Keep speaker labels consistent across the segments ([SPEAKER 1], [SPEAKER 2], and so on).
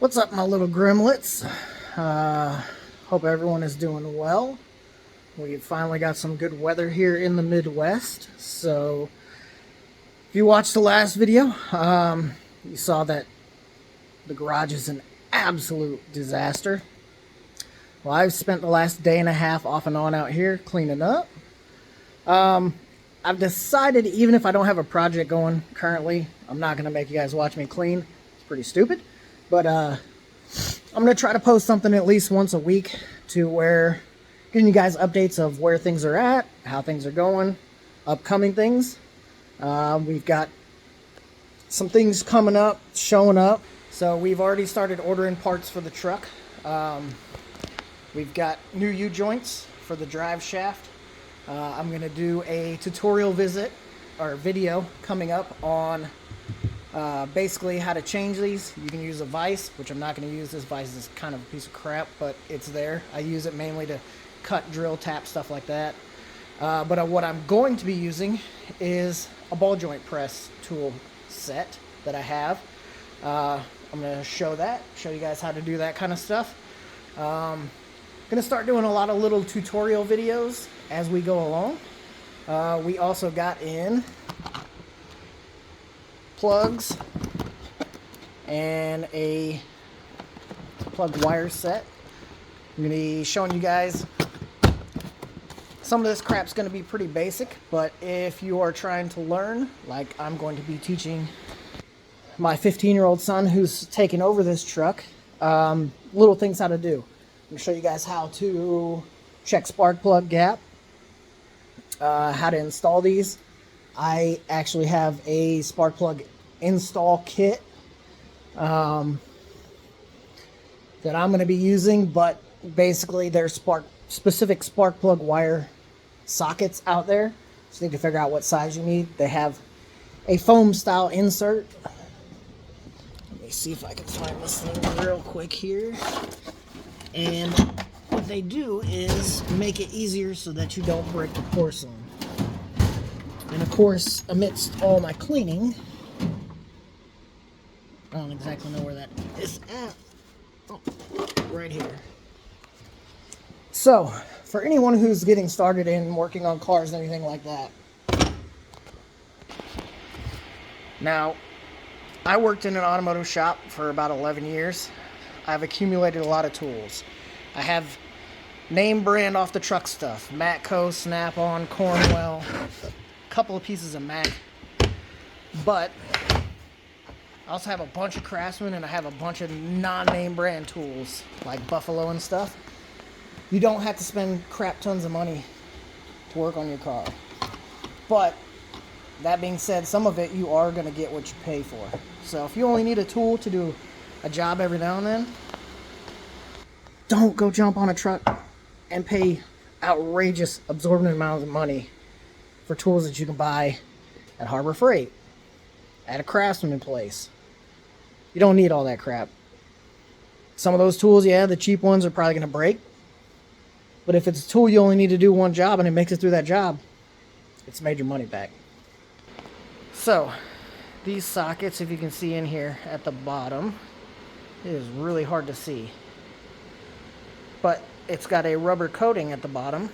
[SPEAKER 1] What's up, my little grimlets? Hope everyone is doing well. We finally got some good weather here in the Midwest. So, if you watched the last video, you saw that the garage is an absolute disaster. Well, I've spent the last day and a half off and on out here cleaning up. I've decided, even if I don't have a project going currently, I'm not going to make you guys watch me clean. It's pretty stupid. But I'm going to try to post something at least once a week to where giving you guys updates of where things are at, how things are going, upcoming things. We've got some things coming up, showing up. So we've already started ordering parts for the truck. We've got new U-joints for the drive shaft. I'm going to do a tutorial video coming up on basically how to change these. You can use a vise, which I'm not going to use. This vise is kind of a piece of crap, but it's there. I use it mainly to cut, drill, tap, stuff like that. But what I'm going to be using is a ball joint press tool set that I have. I'm going to show you guys how to do that kind of stuff. Going to start doing a lot of little tutorial videos as we go along. We also got in plugs and a plug wire set. I'm going to be showing you guys some of this crap's going to be pretty basic, but if you are trying to learn, like I'm going to be teaching my 15-year-old son who's taking over this truck, little things how to do. I'm going to show you guys how to check spark plug gap, how to install these. I actually have a spark plug install kit that I'm going to be using, but basically there's specific spark plug wire sockets out there, so you need to figure out what size you need. They have a foam style insert. Let me see if I can find this thing real quick here. And what they do is make it easier so that you don't break the porcelain. And of course, amidst all my cleaning, I don't exactly know where that is at. Oh, right here. So, for anyone who's getting started in working on cars and anything like that. Now, I worked in an automotive shop for about 11 years. I've accumulated a lot of tools. I have name brand off the truck stuff. Matco, Snap-on, Cornwell. Couple of pieces of Mac, but I also have a bunch of Craftsman, and I have a bunch of non-name brand tools like Buffalo and stuff. You don't have to spend crap tons of money to work on your car, but that being said, some of it you are going to get what you pay for. So if you only need a tool to do a job every now and then, don't go jump on a truck and pay outrageous absorbent amounts of money for tools that you can buy at Harbor Freight, at a Craftsman place. You don't need all that crap. Some of those tools, yeah, the cheap ones are probably going to break. But if it's a tool you only need to do one job and it makes it through that job, it's made your money back. So, these sockets, if you can see in here at the bottom, it is really hard to see. But it's got a rubber coating at the bottom.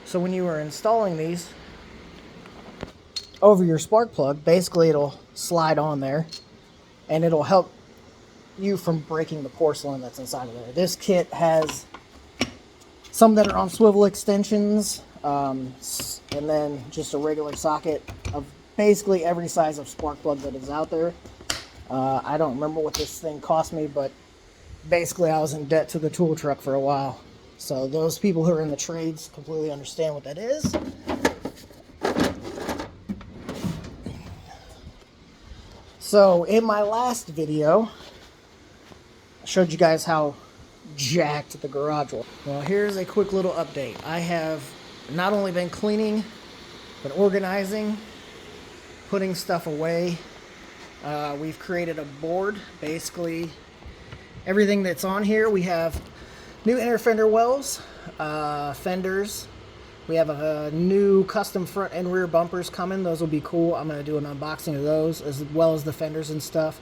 [SPEAKER 1] So when you are installing these over your spark plug, basically it'll slide on there and it'll help you from breaking the porcelain that's inside of there. This kit has some that are on swivel extensions, and then just a regular socket of basically every size of spark plug that is out there. I don't remember what this thing cost me, but basically I was in debt to the tool truck for a while. So those people who are in the trades completely understand what that is. So, in my last video, I showed you guys how jacked the garage was. Well, here's a quick little update. I have not only been cleaning, but organizing, putting stuff away. We've created a board. Basically, everything that's on here, we have new inner fender wells, fenders. We have a new custom front and rear bumpers coming. Those will be cool. I'm going to do an unboxing of those as well as the fenders and stuff,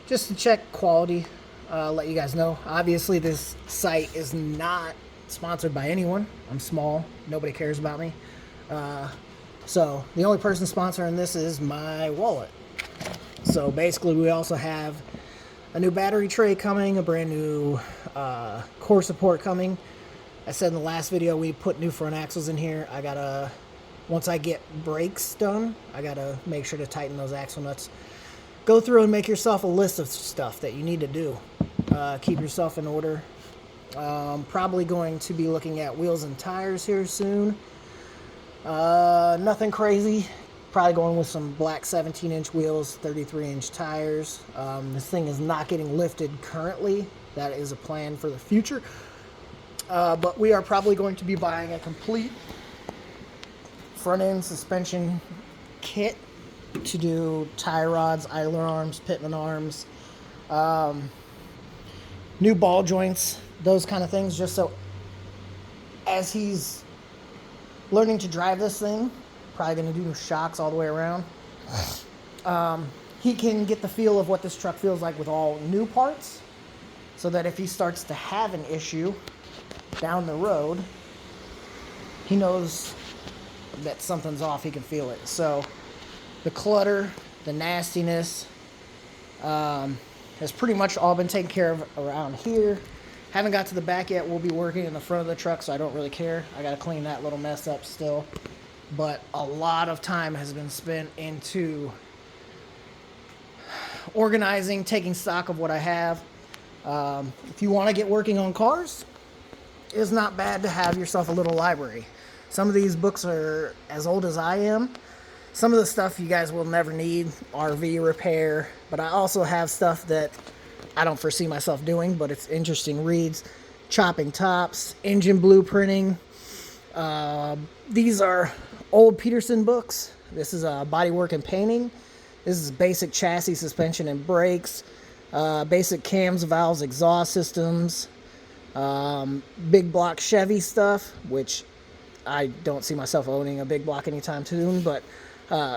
[SPEAKER 1] just to check quality. let you guys know. Obviously, this site is not sponsored by anyone. I'm small. Nobody cares about me. So the only person sponsoring this is my wallet. So basically, we also have a new battery tray coming, a brand new core support coming. I said in the last video we put new front axles in here. I gotta, once I get brakes done, I gotta make sure to tighten those axle nuts. Go through and make yourself a list of stuff that you need to do. Keep yourself in order. Probably going to be looking at wheels and tires here soon. Nothing crazy. Probably going with some black 17-inch wheels, 33-inch tires. This thing is not getting lifted currently. That is a plan for the future. But we are probably going to be buying a complete front-end suspension kit to do tie rods, idler arms, pitman arms, new ball joints, those kind of things, just so as he's learning to drive this thing, probably going to do shocks all the way around, he can get the feel of what this truck feels like with all new parts, so that if he starts to have an issue down the road, he knows that something's off. He can feel it. So the clutter, the nastiness, has pretty much all been taken care of around here. Haven't got to the back yet. We'll be working in the front of the truck, so I don't really care. I got to clean that little mess up still. But a lot of time has been spent into organizing, taking stock of what I have. If you want to get working on cars, it's not bad to have yourself a little library. Some of these books are as old as I am. Some of the stuff you guys will never need, RV repair, but I also have stuff that I don't foresee myself doing, but it's interesting reads. Chopping tops, engine blueprinting. These are old Peterson books. This is bodywork and painting. This is basic chassis, suspension, and brakes. Basic cams, valves, exhaust systems. Big block Chevy stuff, which I don't see myself owning a big block anytime soon, but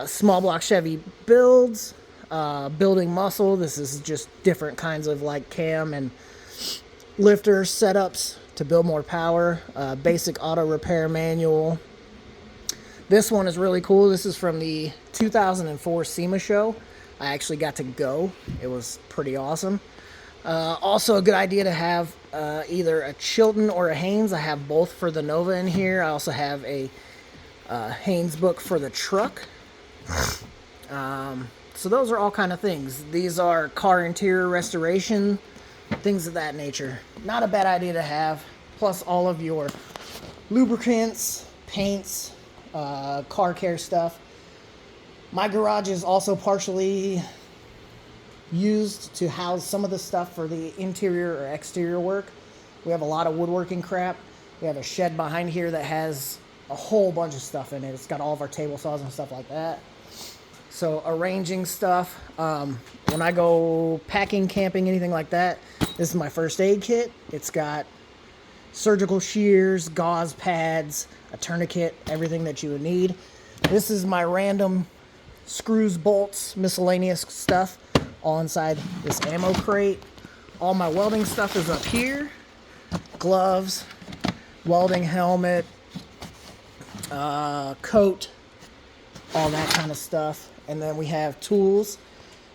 [SPEAKER 1] small block Chevy builds, building muscle. This is just different kinds of like cam and lifter setups to build more power. Basic auto repair manual. This one is really cool. This is from the 2004 SEMA show. I actually got to go. It was pretty awesome. Also a good idea to have either a Chilton or a Haynes. I have both for the Nova in here. I also have a Haynes book for the truck. So those are all kind of things. These are car interior restoration, things of that nature. Not a bad idea to have. Plus all of your lubricants, paints, car care stuff. My garage is also partially used to house some of the stuff for the interior or exterior work. We have a lot of woodworking crap. We have a shed behind here that has a whole bunch of stuff in it. It's got all of our table saws and stuff like that. So arranging stuff. When I go packing, camping, anything like that, this is my first aid kit. It's got surgical shears, gauze pads, a tourniquet, everything that you would need. This is my random screws, bolts, miscellaneous stuff all inside this ammo crate. All my welding stuff is up here. Gloves, welding helmet, coat, all that kind of stuff. And then we have tools.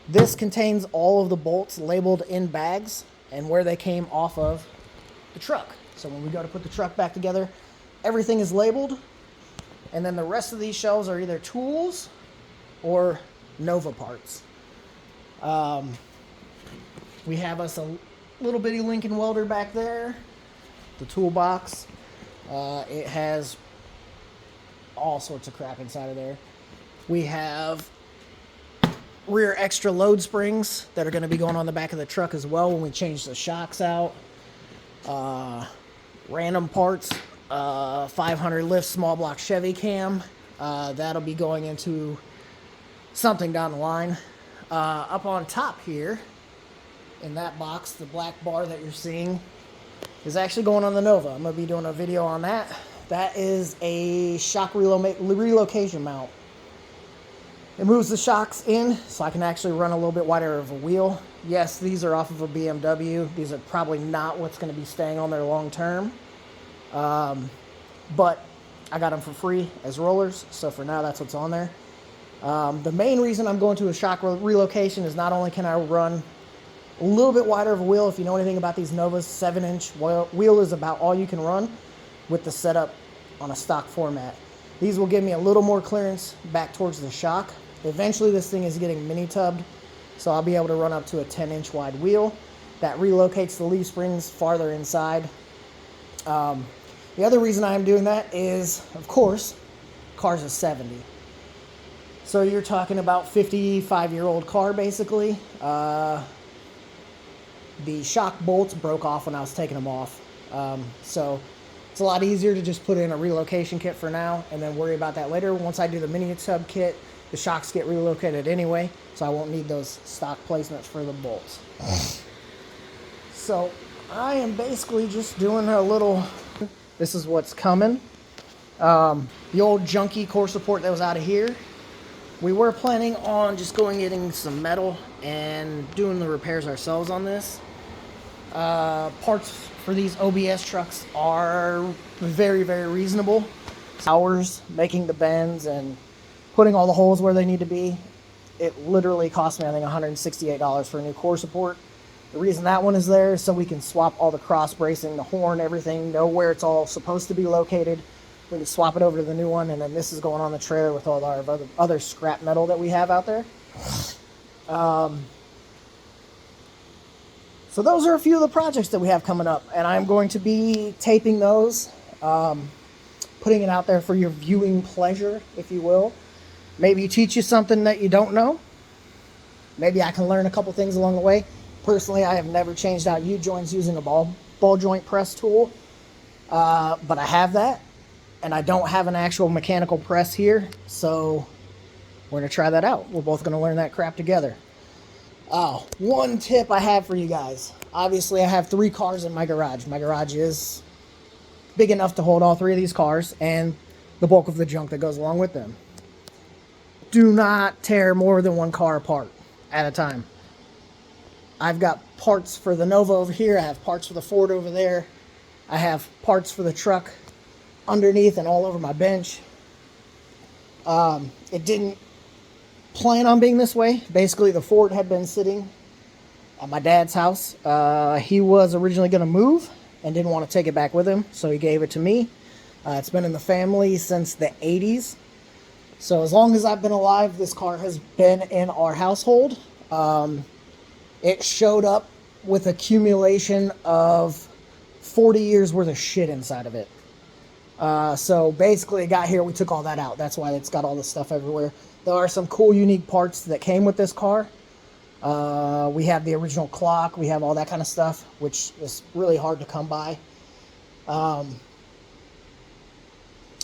[SPEAKER 1] This contains all of the bolts labeled in bags and where they came off of the truck. So when we go to put the truck back together, everything is labeled. And then the rest of these shelves are either tools or Nova parts. We have us a little bitty Lincoln welder back there. The toolbox. It has all sorts of crap inside of there. We have rear extra load springs that are going to be going on the back of the truck as well when we change the shocks out. Random parts. 500 lift small block Chevy cam. That'll be going into something down the line. Up on top here, in that box, the black bar that you're seeing is actually going on the Nova. I'm going to be doing a video on that. That is a shock relocation mount. It moves the shocks in so I can actually run a little bit wider of a wheel. Yes, these are off of a BMW. These are probably not what's going to be staying on there long term. But I got them for free as rollers, so for now that's what's on there. The main reason I'm going to a shock relocation is not only can I run a little bit wider of a wheel. If you know anything about these Novas, 7-inch wheel is about all you can run with the setup on a stock format. These will give me a little more clearance back towards the shock. Eventually this thing is getting mini tubbed, so I'll be able to run up to a 10-inch wide wheel. That relocates the leaf springs farther inside. The other reason I'm doing that is, of course, car's a 70. So you're talking about 55-year-old car, basically. The shock bolts broke off when I was taking them off. So it's a lot easier to just put in a relocation kit for now and then worry about that later. Once I do the mini tub kit, the shocks get relocated anyway, so I won't need those stock placements for the bolts. So I am basically just doing a little, this is what's coming. The old junky core support that was out of here. We were planning on just going getting some metal and doing the repairs ourselves on this. Parts for these OBS trucks are very, very reasonable. Hours making the bends and putting all the holes where they need to be. It literally cost me, I think, $168 for a new core support. The reason that one is there is so we can swap all the cross bracing, the horn, everything, know where it's all supposed to be located. We can swap it over to the new one, and then this is going on the trailer with all our other scrap metal that we have out there. So those are a few of the projects that we have coming up, and I'm going to be taping those, putting it out there for your viewing pleasure, if you will. Maybe teach you something that you don't know. Maybe I can learn a couple things along the way. Personally, I have never changed out U-joints using a ball joint press tool, but I have that, and I don't have an actual mechanical press here, so we're going to try that out. We're both going to learn that crap together. Oh, one tip I have for you guys. Obviously, I have 3 cars in my garage. My garage is big enough to hold all 3 of these cars and the bulk of the junk that goes along with them. Do not tear more than 1 car apart at a time. I've got parts for the Nova over here. I have parts for the Ford over there. I have parts for the truck underneath and all over my bench. It didn't plan on being this way. Basically, the Ford had been sitting at my dad's house. He was originally going to move and didn't want to take it back with him, so he gave it to me. It's been in the family since the 80s. So as long as I've been alive, this car has been in our household. It showed up with accumulation of 40 years worth of shit inside of it. So basically it got here, we took all that out. That's why it's got all this stuff everywhere. There are some cool, unique parts that came with this car. We have the original clock. We have all that kind of stuff, which is really hard to come by.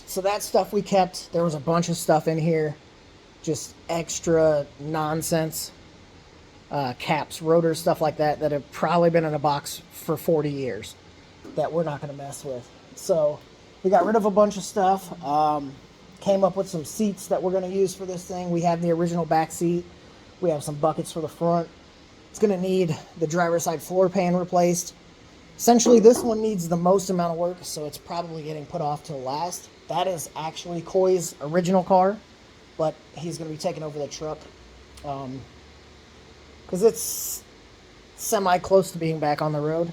[SPEAKER 1] So that stuff we kept. There was a bunch of stuff in here. Just extra nonsense. Caps, rotors, stuff like that, that have probably been in a box for 40 years that we're not going to mess with. So we got rid of a bunch of stuff. Came up with some seats that we're going to use for this thing. We have the original back seat. We have some buckets for the front. It's going to need the driver's side floor pan replaced. Essentially, this one needs the most amount of work, so it's probably getting put off till last. That is actually Coy's original car, but he's going to be taking over the truck because it's semi-close to being back on the road.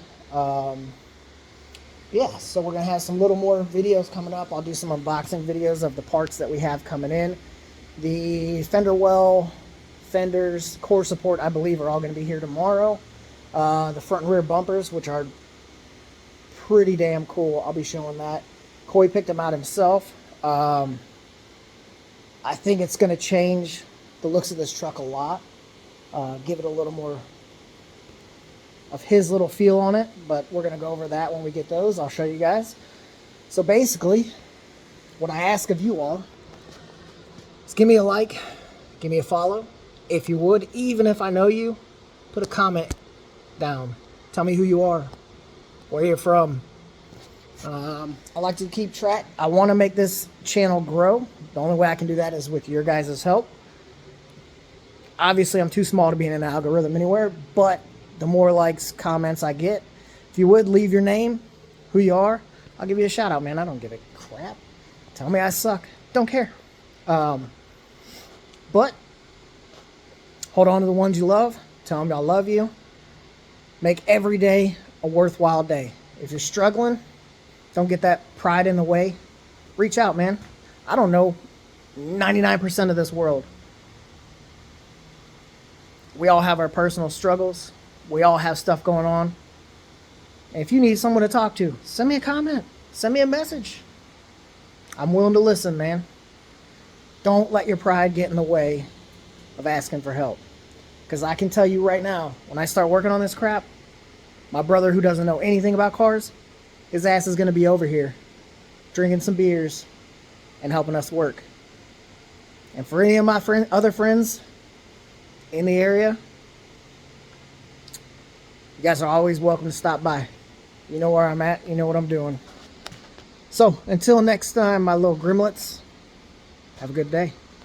[SPEAKER 1] Yeah, so we're going to have some little more videos coming up. I'll do some unboxing videos of the parts that we have coming in. The fender well, fenders, core support, I believe, are all going to be here tomorrow. The front and rear bumpers, which are pretty damn cool, I'll be showing that. Coy picked them out himself. I think it's going to change the looks of this truck a lot. Give it a little more of his little feel on it, but we're going to go over that when we get those. I'll show you guys. So basically, what I ask of you all is give me a like, give me a follow. If you would, even if I know you, put a comment down. Tell me who you are, where you're from. I like to keep track. I want to make this channel grow. The only way I can do that is with your guys' help. Obviously, I'm too small to be in an algorithm anywhere, but the more likes, comments I get, if you would leave your name, who you are, I'll give you a shout out, man. I don't give a crap. Tell me I suck. Don't care. But hold on to the ones you love. Tell them I love you. Make every day a worthwhile day. If you're struggling, don't get that pride in the way. Reach out, man. I don't know 99% of this world. We all have our personal struggles. We all have stuff going on. And if you need someone to talk to, send me a comment. Send me a message. I'm willing to listen, man. Don't let your pride get in the way of asking for help. Because I can tell you right now, when I start working on this crap, my brother who doesn't know anything about cars, his ass is going to be over here drinking some beers and helping us work. And for any of my other friends in the area, you guys are always welcome to stop by. You know where I'm at. You know what I'm doing. So, until next time, my little grimlets, have a good day.